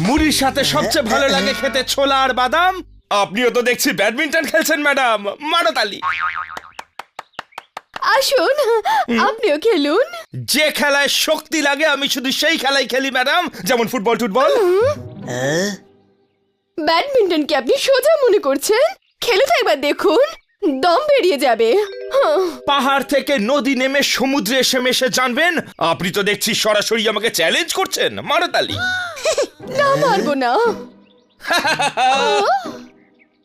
মুড়ির সাথে সবচেয়ে ভালো লাগে খেতে ছোলা আর বাদাম। আপনিও তো দেখছি ব্যাডমিন্টন খেলছেন ম্যাডাম, মারো তালি। আসুন আপনিও খেলুন। যে খেলায় শক্তি লাগে আমি শুধু সেই খেলাই খেলি ম্যাডাম, যেমন ফুটবল টুটবল। ব্যাডমিন্টন কি আপনি সোজা মনে করছেন? খেলে তো একবার দেখুন, দম বেরিয়ে যাবে। পাহাড় থেকে নদী নেমে সমুদ্রে এসে মেশে জানবেন। আপনি তো দেখছি সরাসরি আমাকে চ্যালেঞ্জ করছেন, মারো তালি। না পারবো না।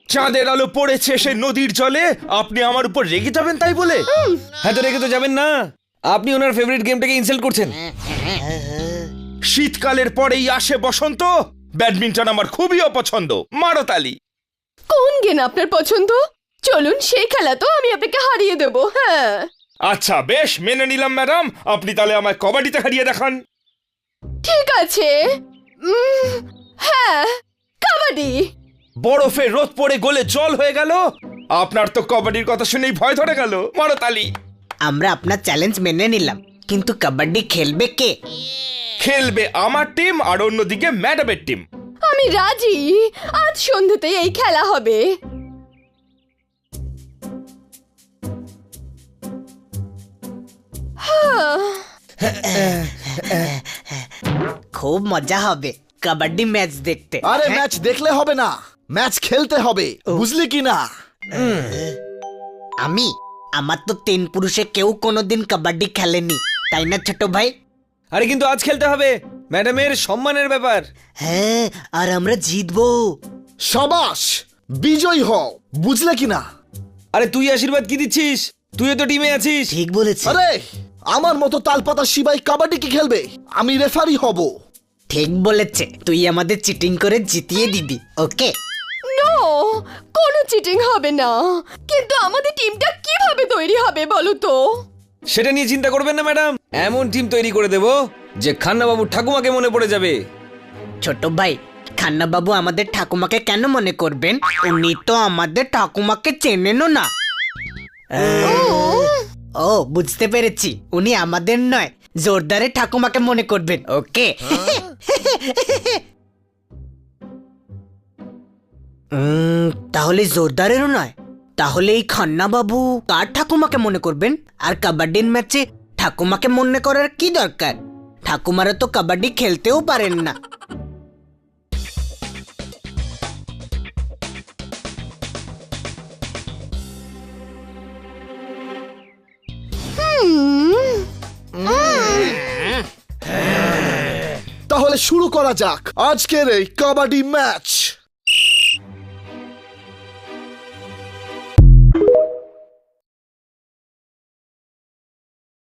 চাঁদের আলো পড়েছে সে নদীর জলে, আপনি আমার উপর রেগে যাবেন তাই বলে? হ্যাঁ তো রেগে তো যাবেন না, আপনি ওনার ফেভারিট গেমটাকে ইনসাল্ট করছেন। শীতকালের পরেই আসে বসন্ত, ব্যাডমিন্টন আমার খুবই অপছন্দ, মারো তালি। কোন গেম আপনার পছন্দ? চলুন সেই খেলা তো আমি আপনাকে হারিয়ে দেবো। হ্যাঁ আচ্ছা বেশ, মেনে নিলাম ম্যাডাম। আপনি তাহলে আমায় কবাডিতে হারিয়ে দেখান। ঠিক আছে। হ্যাঁ, কাবাডি। বরফে রোদ পড়ে গলে জল হয়ে গেল, আপনার তো কবাডির কথা শুনেই ভয় ধরে গেল, মারো তালি। আমরা আপনার চ্যালেঞ্জ মেনে নিলাম, কিন্তু কাবাডি খেলবে কে? খেলবে আমার টিম আর অন্যদিকে ম্যাডামের টিম। আমি রাজি, আজ সন্ধ্যাতে এই খেলা হবে। খুব মজা হবে কাবাডি ম্যাচ দেখতে। আরে ম্যাচ দেখলে হবে না, ম্যাচ খেলতে হবে, বুঝলি কি না? আমার তো 3 পুরুষে কেউ কোনোদিন কাবাডি খেলেনি, তাই না ছোট ভাই? আরে কিন্তু আজ খেলতে হবে, ম্যাডামের সম্মানের ব্যাপার। হ্যাঁ, আর আমরা জিতবো। সাবাস, বিজয়ী হও, বুঝলে কি না? আরে তুই আশীর্বাদ কি দিচ্ছিস? তুইও তো টিমে আছিস। ঠিক বলেছিস। আরে আমার মতো তালপাতা শিবাই কাবাডি কি খেলবে? আমি রেফারি হব। ঠিক বলেছে, তুই আমাদের চিটিং করে জিতিয়ে দিবি, ওকে? নো, কোনো চিটিং হবে না। কিন্তু আমাদের টিমটা কিভাবে তৈরি হবে বলো তো? সেটা নিয়ে চিন্তা করবেন না ম্যাডাম, এমন টিম তৈরি করে দেব যে খান্নাবাবু ঠাকুমাকে মনে পড়ে যাবে। ছোট ভাই, খান্না বাবু আমাদের ঠাকুমাকে কেন মনে করবেন? উনি তো আমাদের ঠাকুমাকে চেনেনও না। ও, বুঝতে পেরেছি, উনি আমাদের নয়, জোরদারের ঠাকুমাকে মনে করবেন, ওকে? তাহলে জোরদারেরও নয়, তাহলে এই খান্না বাবু কার ঠাকুমাকে মনে করবেন? আর কাবাডির ম্যাচে ঠাকুমাকে মনে করার কি দরকার? ঠাকুমারা তো কাবাডি খেলতেও পারেন না। তাহলে শুরু করা যাক আজকের এই কাবাডি ম্যাচ।